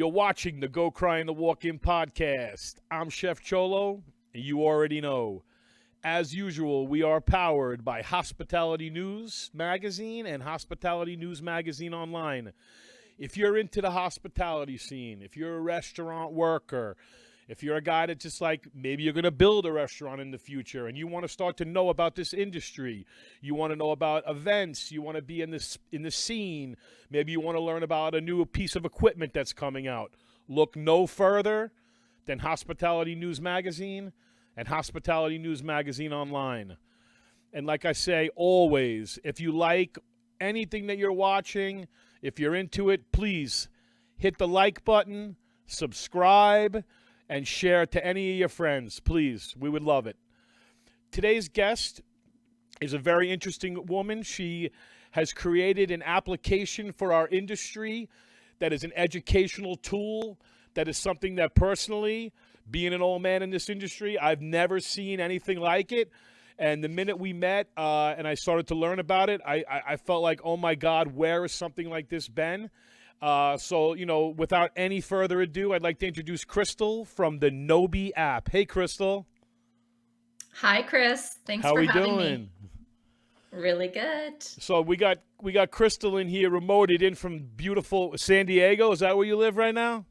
You're watching the Go Cry in the Walk-In podcast. I'm Chef Chole, and you already know. As usual, we are powered by Hospitality News Magazine and Hospitality News Magazine Online. If you're into the hospitality scene, if you're a restaurant worker, if you're a guy that just like maybe you're going to build a restaurant in the future and you want to start to know about this industry, you want to know about events, you want to be in the scene, maybe you want to learn about a new piece of equipment that's coming out, look no further than Hospitality News Magazine and Hospitality News Magazine Online. And like I say, always, if you like anything that you're watching, if you're into it, please hit the like button, subscribe, and share it to any of your friends. Please, we would love it. Today's guest is a very interesting woman. She has created an application for our industry that is an educational tool, that is something that personally, being an old man in this industry, I've never seen anything like it. And the minute we met and I started to learn about it, I felt like, oh my God, where has something like this been? So, without any further ado, I'd like to introduce Crystal from the Knowbie App. Hey, Crystal. Hi, Chris. Thanks How for we having doing? me. Really good. So we got Crystal in here, remoted in from beautiful San Diego. Is that where you live right now?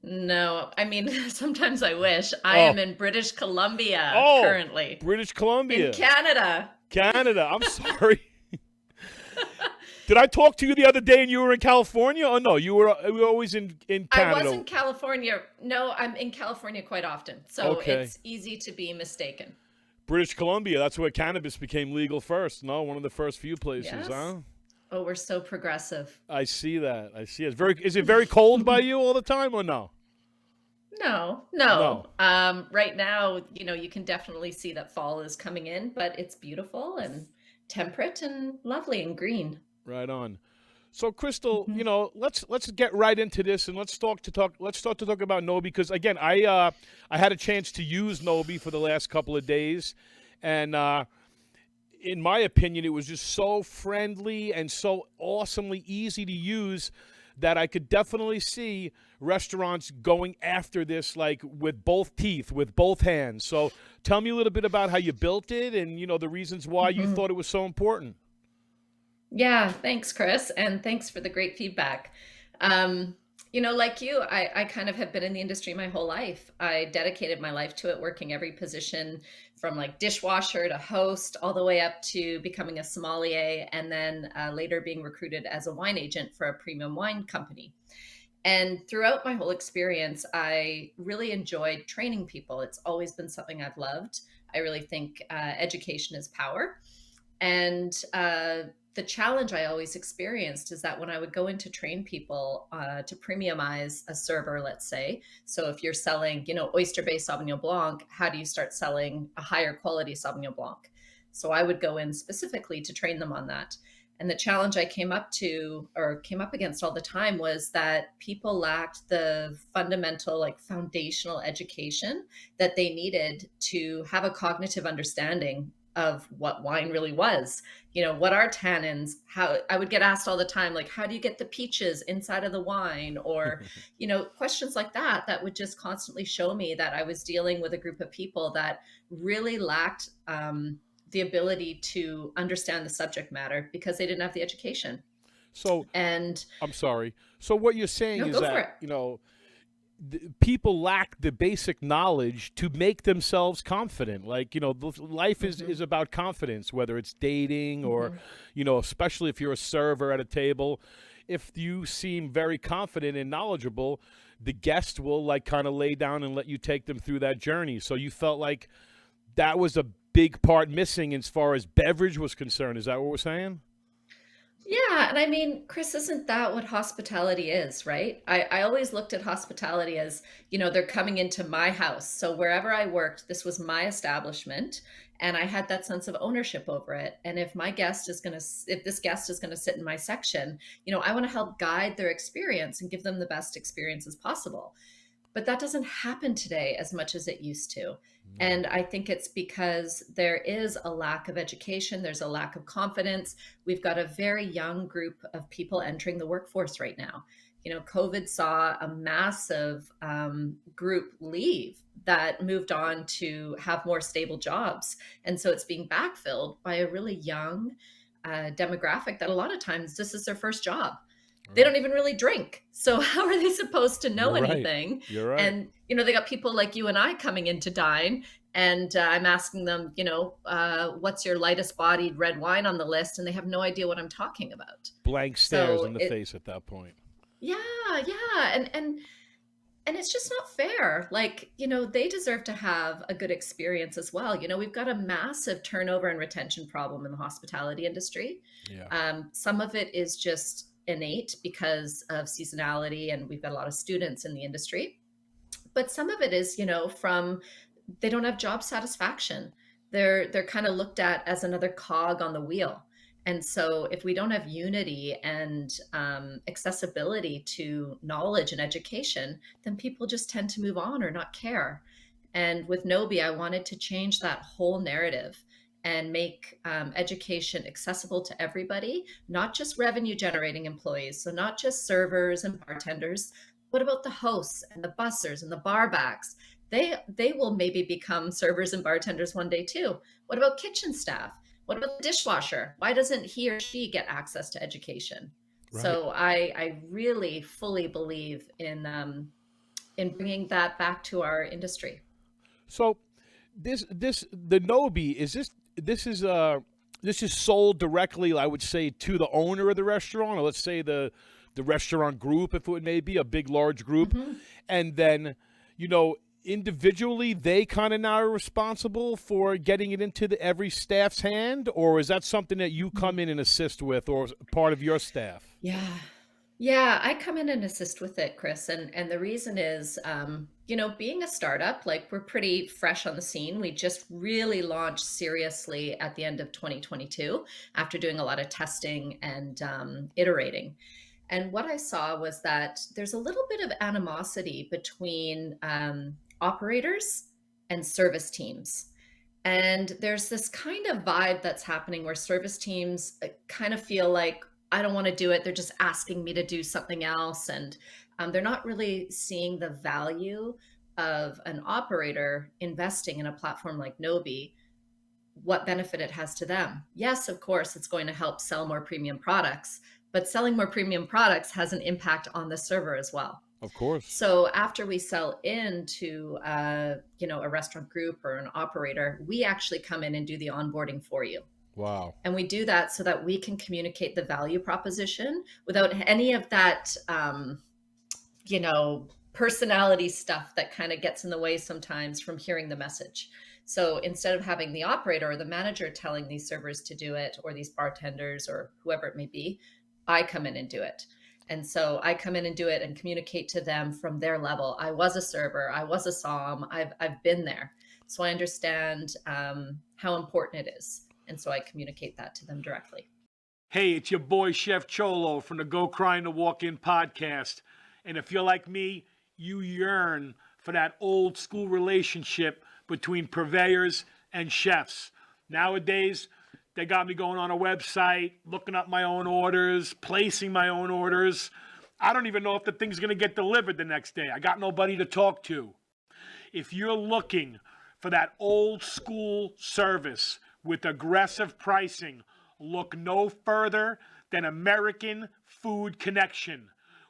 No, I mean, sometimes I wish. I Oh, am in British Columbia oh, currently, British in Columbia, Canada. Canada. I'm sorry. Did I talk to you the other day and you were in California? Oh no, you were always in I was Canada. in California. No, I'm in California quite often, so Okay. it's easy to be mistaken. British Columbia, that's where cannabis became legal first. No, one of the first few places, Yes. huh? Oh, we're so progressive. I see that. I see it. Is it very cold by you all the time or no? No, no. No. Right now, you can definitely see that fall is coming in, but it's beautiful and temperate and lovely and green. Right on. So, Crystal, Mhm. let's get right into this and let's start to talk about Knowbie because again, I had a chance to use Knowbie for the last couple of days, and in my opinion, it was just so friendly and so awesomely easy to use that I could definitely see restaurants going after this like with both teeth, with both hands. So, tell me a little bit about how you built it and the reasons why you Mhm. thought it was so important. Yeah, thanks, Chris, and thanks for the great feedback. Like you, I kind of have been in the industry my whole life. I dedicated my life to it, working every position from like dishwasher to host, all the way up to becoming a sommelier, and then later being recruited as a wine agent for a premium wine company. And throughout my whole experience, I really enjoyed training people. It's always been something I've loved. I really think education is power. And the challenge I always experienced is that when I would go in to train people to premiumize a server, let's say, so if you're selling, oyster-based Sauvignon Blanc, how do you start selling a higher quality Sauvignon Blanc? So I would go in specifically to train them on that. And the challenge I came up against all the time was that people lacked the fundamental, like foundational education that they needed to have a cognitive understanding of what wine really was. What are tannins? How I would get asked all the time, like, how do you get the peaches inside of the wine? Or, questions like that would just constantly show me that I was dealing with a group of people that really lacked the ability to understand the subject matter because they didn't have the education. So, And I'm sorry. So what you're saying no, is go for that, it. people lack the basic knowledge to make themselves confident. Like, life is Hmm. about confidence, whether it's dating or, Hmm. especially if you're a server at a table. If you seem very confident and knowledgeable, the guest will like kind of lay down and let you take them through that journey. So you felt like that was a big part missing as far as beverage was concerned. Is that what we're saying? Yeah, and I mean, Chris, isn't that what hospitality is, right? I always looked at hospitality as, they're coming into my house. So wherever I worked, this was my establishment, and I had that sense of ownership over it. And if this guest is gonna sit in my section, I want to help guide their experience and give them the best experience as possible. But that doesn't happen today as much as it used to. No. And I think it's because there is a lack of education, there's a lack of confidence. We've got a very young group of people entering the workforce right now. COVID saw a massive group leave that moved on to have more stable jobs. And so it's being backfilled by a really young demographic that a lot of times this is their first job. They don't even really drink. So how are they supposed to know You're right. anything? You're right. And, they got people like you and I coming in to dine. And I'm asking them, what's your lightest bodied red wine on the list? And they have no idea what I'm talking about. Blank stares So in the face at that point. yeah. And it's just not fair. Like, they deserve to have a good experience as well. We've got a massive turnover and retention problem in the hospitality industry. Yeah. Some of it is just innate because of seasonality, and we've got a lot of students in the industry. But some of it is, from they don't have job satisfaction. They're kind of looked at as another cog on the wheel. And so if we don't have unity and accessibility to knowledge and education, then people just tend to move on or not care. And with Knowbie, I wanted to change that whole narrative and make education accessible to everybody, not just revenue generating employees. So not just servers and bartenders. What about the hosts and the bussers and the barbacks? They will maybe become servers and bartenders one day too. What about kitchen staff? What about the dishwasher? Why doesn't he or she get access to education? Right. So I really fully believe in bringing that back to our industry. So the Knowbie, this is sold directly, I would say, to the owner of the restaurant, or let's say the restaurant group, if it may be a big, large group. Mm-hmm. And then, individually, they kind of now are responsible for getting it into every staff's hand, or is that something that you come in and assist with, or part of your staff? Yeah, I come in and assist with it, Chris. And the reason is, being a startup, like we're pretty fresh on the scene. We just really launched seriously at the end of 2022 after doing a lot of testing and iterating. And what I saw was that there's a little bit of animosity between operators and service teams. And there's this kind of vibe that's happening where service teams kind of feel like, I don't want to do it. They're just asking me to do something else. And they're not really seeing the value of an operator investing in a platform like Knowbie, what benefit it has to them. Yes, of course, it's going to help sell more premium products, but selling more premium products has an impact on the server as well. Of course. So after we sell into, a restaurant group or an operator, we actually come in and do the onboarding for you. Wow. And we do that so that we can communicate the value proposition without any of that, personality stuff that kind of gets in the way sometimes from hearing the message. So instead of having the operator or the manager telling these servers to do it, or these bartenders or whoever it may be, I come in and do it. And so I come in and do it and communicate to them from their level. I was a server, I was a somm, I've been there. So I understand how important it is. And so I communicate that to them directly. Hey, it's your boy Chef Chole from the Go Crying to Walk In podcast. And if you're like me, you yearn for that old school relationship between purveyors and chefs. Nowadays, they got me going on a website, looking up my own orders, placing my own orders. I don't even know if the thing's going to get delivered the next day. I got nobody to talk to. If you're looking for that old school service with aggressive pricing, look no further than American Food Connection.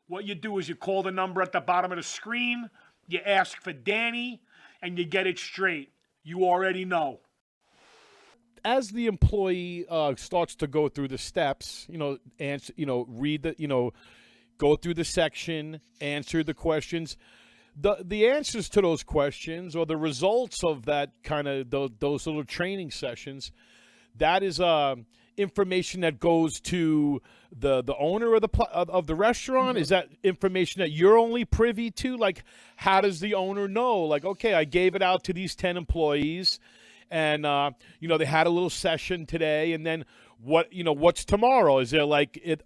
What you do is you call the number at the bottom of the screen, you ask for Danny, and you get it straight. You already know. As the employee starts to go through the steps, answer, read the, go through the section, answer the questions. The answers to those questions, or the results of that kind of those little training sessions, that is information that goes to the owner of the restaurant. Mm-hmm. Is that information that you're only privy to? Like, how does the owner know? Like, okay, I gave it out to these 10 employees, and they had a little session today, and then what's tomorrow? Is there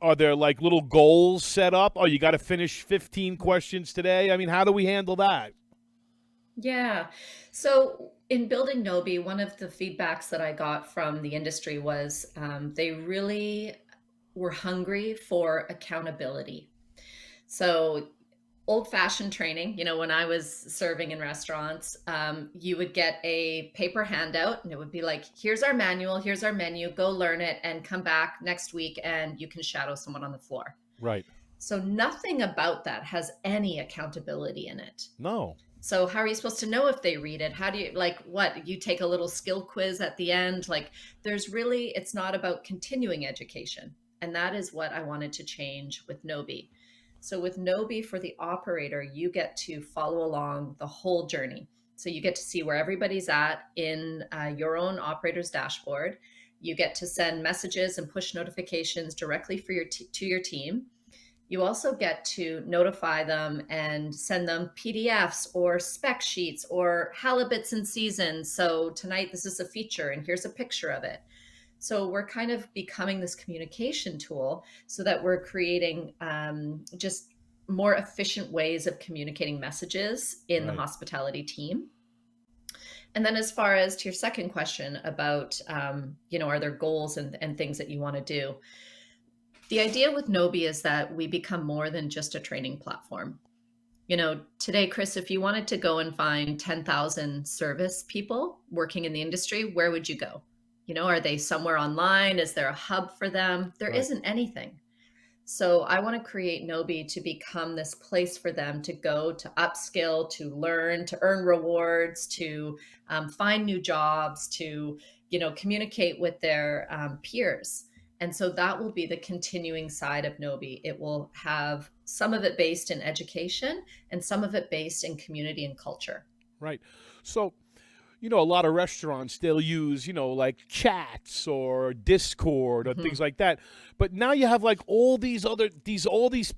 are there little goals set up? Oh, you got to finish 15 questions today. I mean, how do we handle that? Yeah. So in building Knowbie, one of the feedbacks that I got from the industry was they really were hungry for accountability. So old-fashioned training, when I was serving in restaurants, you would get a paper handout and it would be like, here's our manual, here's our menu, go learn it and come back next week and you can shadow someone on the floor. Right. So nothing about that has any accountability in it. No. So how are you supposed to know if they read it? How do you, what, you take a little skill quiz at the end? It's not about continuing education. And that is what I wanted to change with Knowbie. So with Knowbie for the operator, you get to follow along the whole journey. So you get to see where everybody's at in your own operator's dashboard. You get to send messages and push notifications directly to your team. You also get to notify them and send them PDFs or spec sheets or halibuts in season. So tonight, this is a feature and here's a picture of it. So we're kind of becoming this communication tool so that we're creating just more efficient ways of communicating messages in the hospitality team. And then as far as to your second question about, are there goals and things that you want to do? The idea with Knowbie is that we become more than just a training platform. Today, Chris, if you wanted to go and find 10,000 service people working in the industry, where would you go? Are they somewhere online? Is there a hub for them? There isn't anything. So I want to create Knowbie to become this place for them to go, to upskill, to learn, to earn rewards, to find new jobs, to, communicate with their peers. And so that will be the continuing side of Knowbie. It will have some of it based in education and some of it based in community and culture. Right. So, a lot of restaurants, they'll use, like chats or Discord or things like that. But now you have like all these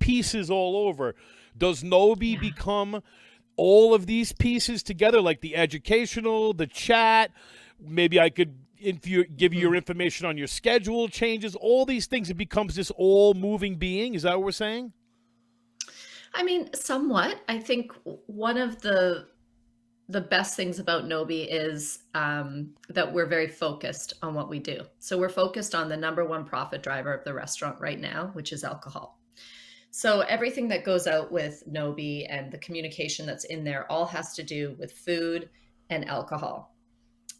pieces all over. Does Knowbie become all of these pieces together, like the educational, the chat? Maybe I could give you your information on your schedule changes, all these things. It becomes this all moving being. Is that what we're saying? I mean, somewhat. I think one of the best things about Knowbie is that we're very focused on what we do. So we're focused on the number one profit driver of the restaurant right now, which is alcohol. So everything that goes out with Knowbie and the communication that's in there all has to do with food and alcohol.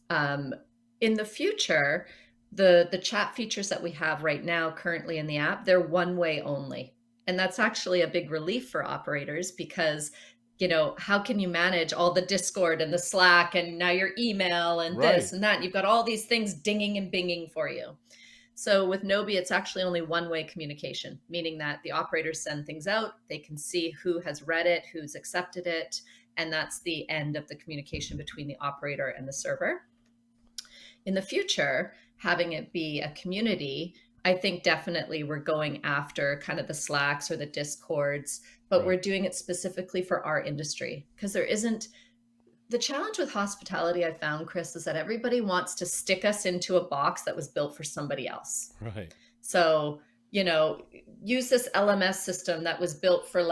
In the future, the chat features that we have right now currently in the app, they're one way only. And that's actually a big relief for operators because how can you manage all the Discord and the Slack and now your email and this and that? You've got all these things dinging and binging for you. So with Knowbie, it's actually only one-way communication, meaning that the operators send things out, they can see who has read it, who's accepted it, and that's the end of the communication between the operator and the server. In the future, having it be a community, I think definitely we're going after kind of the Slacks or the Discords, but we're doing it specifically for our industry because the challenge with hospitality I found, Chris, is that everybody wants to stick us into a box that was built for somebody else. Right. So, use this LMS system that was built for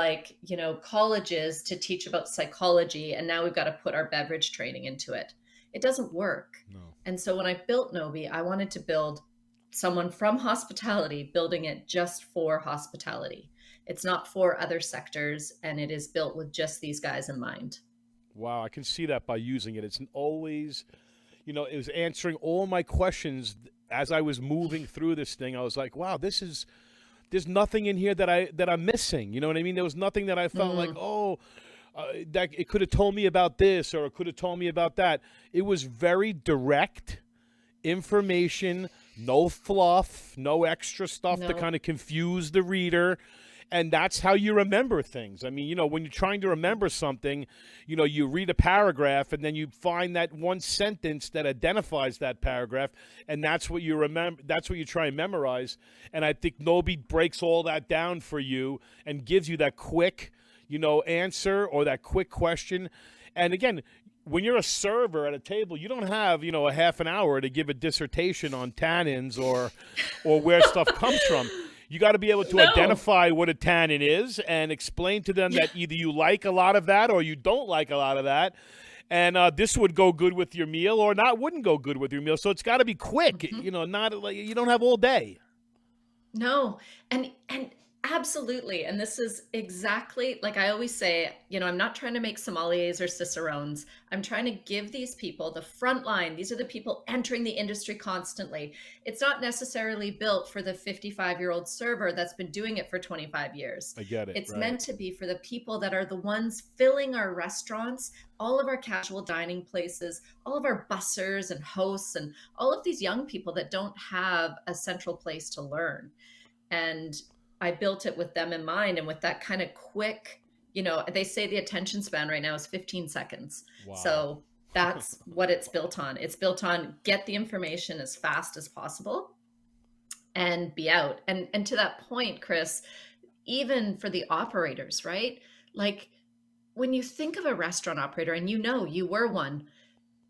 colleges to teach about psychology. And now we've got to put our beverage training into it. It doesn't work. No. And so when I built Knowbie, I wanted to build someone from hospitality building it just for hospitality. It's not for other sectors, and it is built with just these guys in mind. Wow, I can see that by using it. It's always, it was answering all my questions as I was moving through this thing. I was like, wow, there's nothing in here that I'm missing. You know what I mean? There was nothing that I felt like, that it could have told me about this or it could have told me about that. It was very direct information, no fluff, no extra stuff to kind of confuse the reader. And that's how you remember things. I mean, when you're trying to remember something, you read a paragraph and then you find that one sentence that identifies that paragraph, and that's what you remember. That's what you try and memorize. And I think Knowbie breaks all that down for you and gives you that quick, answer or that quick question. And again, when you're a server at a table, you don't have, a half an hour to give a dissertation on tannins or where stuff comes from. You got to be able to identify what a tannin is and explain to them that either you like a lot of that or you don't like a lot of that. And this would go good with your meal or wouldn't go good with your meal. So it's got to be quick, not like you don't have all day. No. And Absolutely. And this is exactly like I always say, I'm not trying to make sommeliers or cicerones. I'm trying to give these people the front line. These are the people entering the industry constantly. It's not necessarily built for the 55-year-old server that's been doing it for 25 years. I get it. It's Right. meant to be for the people that are the ones filling our restaurants, all of our casual dining places, all of our bussers and hosts, and all of these young people that don't have a central place to learn. And I built it with them in mind, and with that kind of quick, they say the attention span right now is 15 seconds. Wow. So that's what it's built on. It's built on get the information as fast as possible and be out. And to that point, Chris, even for the operators, right? Like when you think of a restaurant operator, and you were one,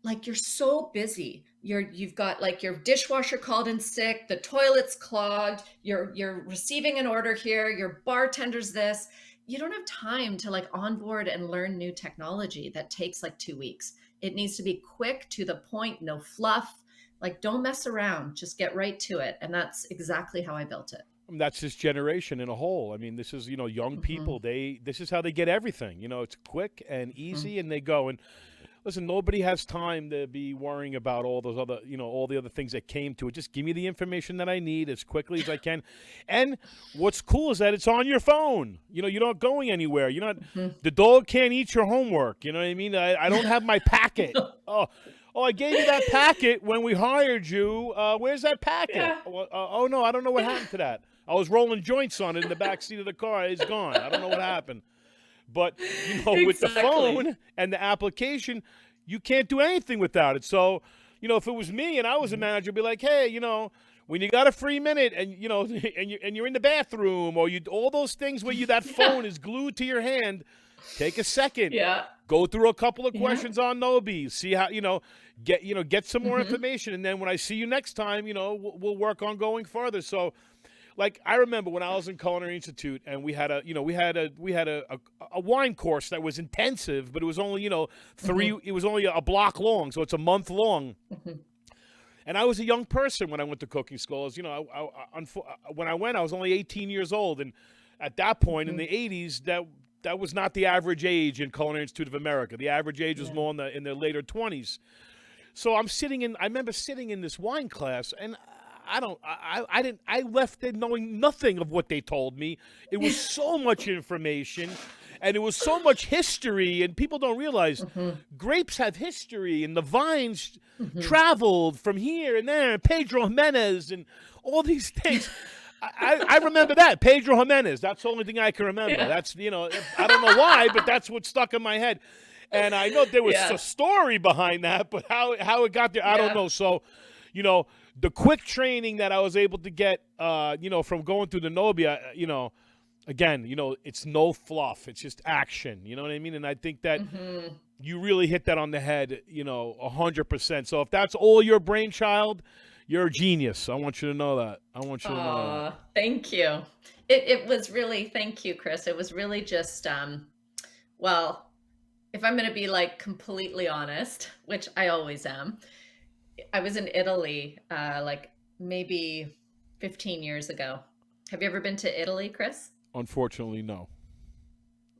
like you're so busy. You've got like your dishwasher called in sick, the toilet's clogged, you're receiving an order here, your bartender's this. You don't have time to like onboard and learn new technology that takes like 2 weeks. It needs to be quick, to the point, no fluff. Like don't mess around, just get right to it. And that's exactly how I built it. That's this generation in a whole. I mean, this is, young people, this is how they get everything. It's quick and easy, and they go. And listen, nobody has time to be worrying about all those other, all the other things that came to it. Just give me the information that I need as quickly as I can. And what's cool is that it's on your phone. You're not going anywhere. You're not, the dog can't eat your homework. You know what I mean? I don't have my packet. Oh, I gave you that packet when we hired you. Where's that packet? Yeah. Oh, no, I don't know what happened to that. I was rolling joints on it in the back seat of the car. It's gone. I don't know what happened. But, with the phone and the application, you can't do anything without it. So, if it was me and I was a manager, I'd be like, hey, when you got a free minute and, and you're in the bathroom or all those things where that phone is glued to your hand, take a second. Yeah. Go through a couple of questions on Knowbie. See how, get some more information. And then when I see you next time, we'll work on going further. So, like I remember when I was in Culinary Institute and we had a wine course that was intensive, but it was only, it was only a block long. So it's a month long. And I was a young person when I went to cooking school. When I went, I was only 18 years old. And at that point in the 80s, that was not the average age in Culinary Institute of America. The average age was more in their later 20s. So I remember sitting in this wine class, and I left there knowing nothing of what they told me. It was so much information, and it was so much history, and people don't realize grapes have history, and the vines traveled from here and there, and Pedro Jimenez, and all these things. I remember that. Pedro Jimenez. That's the only thing I can remember. Yeah. That's, I don't know why, but that's what stuck in my head. And I know there was a story behind that, but how it got there, I don't know. So, the quick training that I was able to get, from going through the Knowbie, again, it's no fluff. It's just action. You know what I mean? And I think that you really hit that on the head, 100%. So if that's all your brainchild, you're a genius. I want you to know that. Thank you. It was really, thank you, Chris. It was really just, well, if I'm going to be like completely honest, which I always am, I was in Italy, like maybe 15 years ago. Have you ever been to Italy, Chris? Unfortunately, no.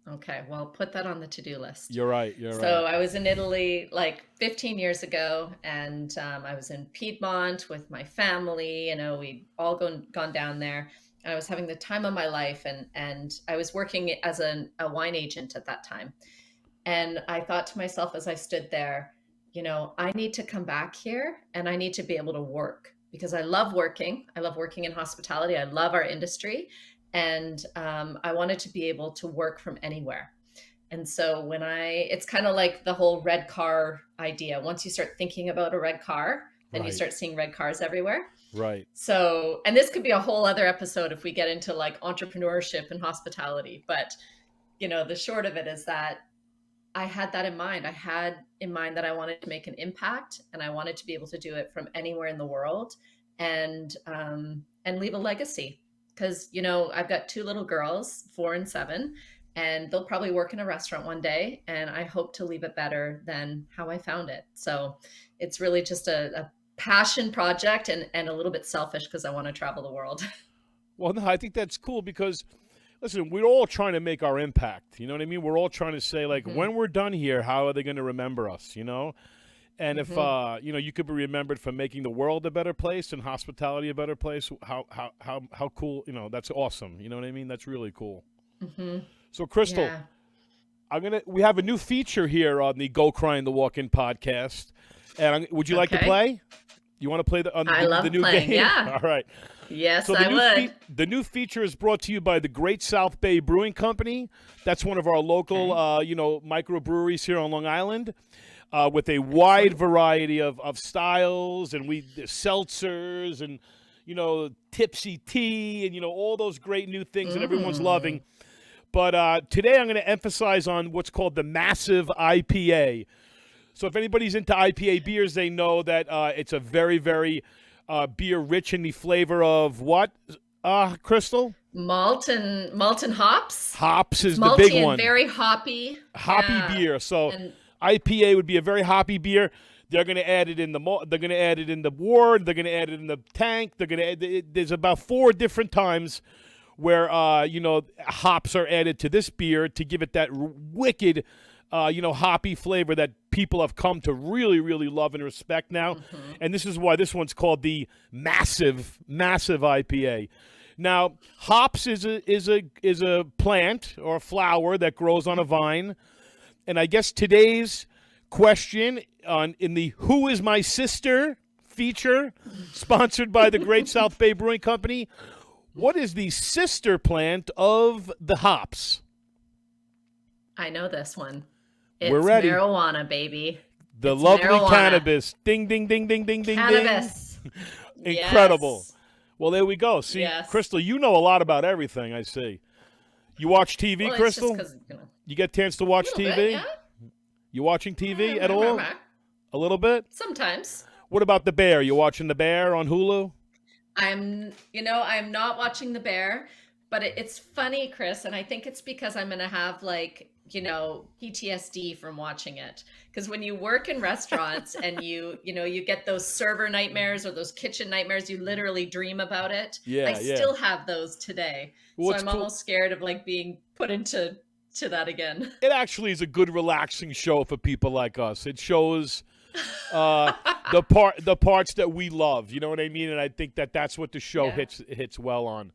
Okay, well, put that on the to-do list. You're right. So I was in Italy like 15 years ago, and I was in Piedmont with my family. We'd all gone down there. I was having the time of my life, and I was working as a wine agent at that time. And I thought to myself as I stood there, I need to come back here, and I need to be able to work, because I love working. I love working in hospitality. I love our industry. And I wanted to be able to work from anywhere. And so it's kind of like the whole red car idea. Once you start thinking about a red car, then you start seeing red cars everywhere. Right. So, and this could be a whole other episode if we get into like entrepreneurship and hospitality. But, the short of it is that I had that in mind. I had in mind that I wanted to make an impact, and I wanted to be able to do it from anywhere in the world and leave a legacy. Because, I've got 2 little girls, 4 and 7, and they'll probably work in a restaurant one day. And I hope to leave it better than how I found it. So it's really just a passion project and a little bit selfish because I want to travel the world. Well, no, I think that's cool because, listen, we're all trying to make our impact. You know what I mean? We're all trying to say, like, when we're done here, how are they going to remember us, you know? And if, you know, you could be remembered for making the world a better place and hospitality a better place, how cool, you know, that's awesome. You know what I mean? That's really cool. So, Crystal, we have a new feature here on the Go Crying the Walk-In podcast. And would you like to play? You want to play the new playing, game? Yeah. All right. Yes, So I would. The new feature is brought to you by the Great South Bay Brewing Company. That's one of our local, you know, microbreweries here on Long Island, with a wide variety of styles, and seltzers, and, you know, tipsy tea, and, you know, all those great new things that everyone's loving. But today I'm going to emphasize on what's called the Massive IPA. So if anybody's into IPA beers, they know that it's a very, very beer rich in the flavor of what, Crystal? Malt and hops. Hops is it's the big malty one. And very hoppy. Hoppy beer. So IPA would be a very hoppy beer. They're going to add it in the they're going to add it in the wort. They're going to add it in the tank. They're going to add it. There's about 4 different times where you know, hops are added to this beer to give it that wicked, you know, hoppy flavor that people have come to really, really love and respect now. And this is why this one's called the Massive IPA. Now, hops is a plant or a flower that grows on a vine. And I guess today's question in the Who Is My Sister feature, sponsored by the Great South Bay Brewing Company, what is the sister plant of the hops? I know this one. It's We're ready. Marijuana, baby. The It's lovely marijuana. Cannabis. Ding, ding, ding, ding, ding, ding, Cannabis. ding. Incredible. Yes. Well, there we go. See, Yes. Crystal, you know a lot about everything, I see. You watch TV, Well, it's just Crystal? 'cause, you know, You get a chance to watch a little TV? bit, yeah. You watching TV at all? A little bit? Sometimes. What about The Bear? You watching The Bear on Hulu? I'm not watching The Bear, but it's funny, Chris, and I think it's because I'm going to have, like, you know, PTSD from watching it. Because when you work in restaurants and you get those server nightmares or those kitchen nightmares, you literally dream about it. I still have those today. So I'm almost scared of, like, being put into that again. It actually is a good relaxing show for people like us. It shows the parts that we love, you know what I mean? And I think that's what the show hits well on.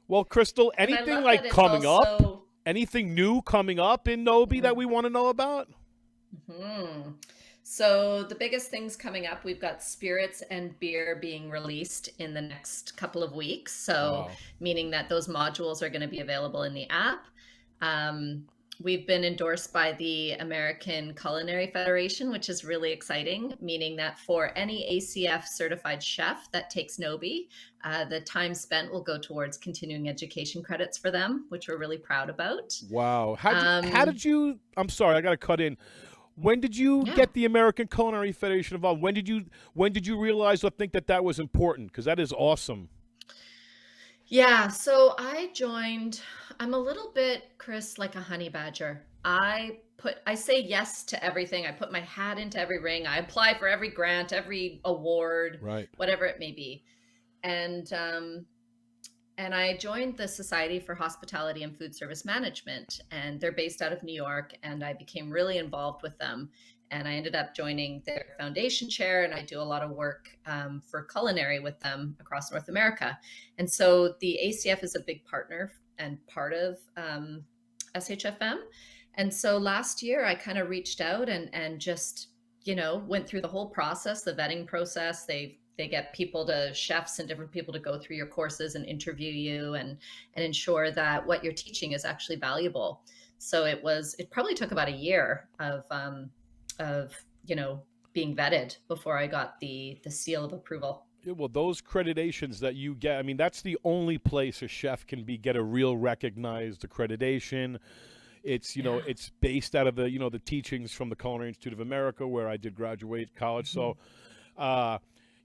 Well, Crystal, anything like coming up? Anything new coming up in Knowbie that we want to know about? So the biggest things coming up, we've got spirits and beer being released in the next couple of weeks. So meaning that those modules are going to be available in the app. We've been endorsed by the American Culinary Federation, which is really exciting, meaning that for any ACF certified chef that takes Knowbie, the time spent will go towards continuing education credits for them, which we're really proud about. Wow. How did you, I'm sorry, I got to cut in. When did you get the American Culinary Federation involved? When did you realize or think that was important? Because that is awesome. Yeah, so I joined, I'm a little bit, Chris, like a honey badger. I say yes to everything. I put my hat into every ring. I apply for every grant, every award, whatever it may be. And I joined the Society for Hospitality and Food Service Management, and they're based out of New York, and I became really involved with them. And I ended up joining their foundation chair, and I do a lot of work for culinary with them across North America. And so the ACF is a big partner and part of SHFM. And so last year I kind of reached out and just, you know, went through the whole process, the vetting process. They get chefs and different people to go through your courses and interview you and ensure that what you're teaching is actually valuable. So it probably took about a year of, you know, being vetted before I got the seal of approval. Yeah, well, those accreditations that you get, I mean, that's the only place a chef can get a real recognized accreditation. It's, you know, it's based out of the, you know, the teachings from the Culinary Institute of America, where I did graduate college. So,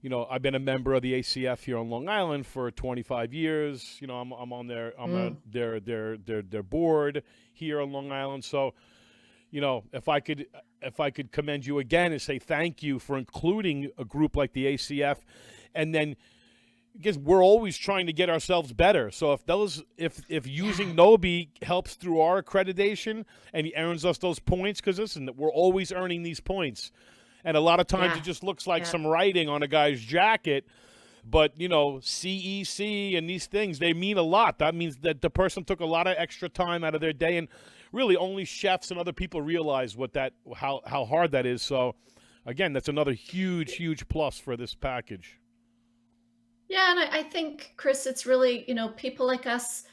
you know, I've been a member of the ACF here on Long Island for 25 years. You know, I'm on on their board here on Long Island. So, you know, if I could commend you again and say thank you for including a group like the ACF, and then because we're always trying to get ourselves better. So if using Knowbie helps through our accreditation and he earns us those points, because listen, we're always earning these points. And a lot of times it just looks like some writing on a guy's jacket. But, CEC and these things, they mean a lot. That means that the person took a lot of extra time out of their day. And really only chefs and other people realize how hard that is. So, again, that's another huge, huge plus for this package. Yeah, and I think, Chris, it's really, people like us,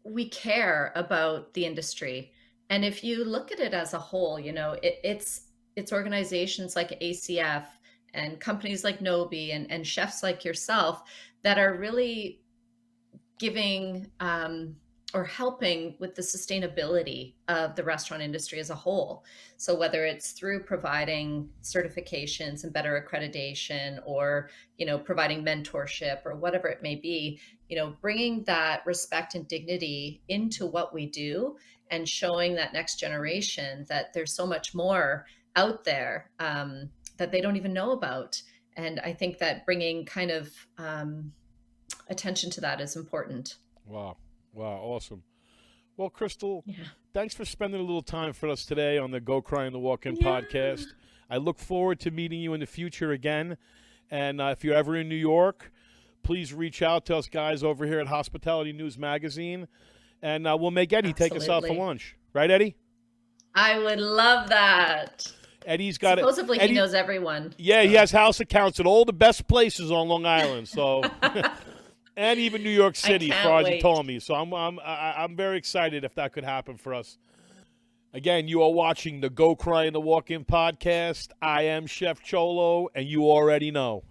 we care about the industry. And if you look at it as a whole, it's organizations like ACF and companies like Knowbie and chefs like yourself that are really giving or helping with the sustainability of the restaurant industry as a whole. So whether it's through providing certifications and better accreditation, or providing mentorship or whatever it may be, bringing that respect and dignity into what we do and showing that next generation that there's so much more out there that they don't even know about. And I think that bringing kind of attention to that is important. Wow, awesome. Well, Crystal, thanks for spending a little time for us today on the Go Cry in the Walk-In podcast. I look forward to meeting you in the future again. And if you're ever in New York, please reach out to us guys over here at Hospitality News Magazine, and we'll make Eddie take us out for lunch. Right, Eddie? I would love that. Eddie's got it. Supposedly he knows everyone. Yeah, so. He has house accounts at all the best places on Long Island. So, and even New York City, as far as he told me. So I'm very excited if that could happen for us. Again, you are watching the Go Cry in the Walk-In podcast. I am Chef Chole, and you already know.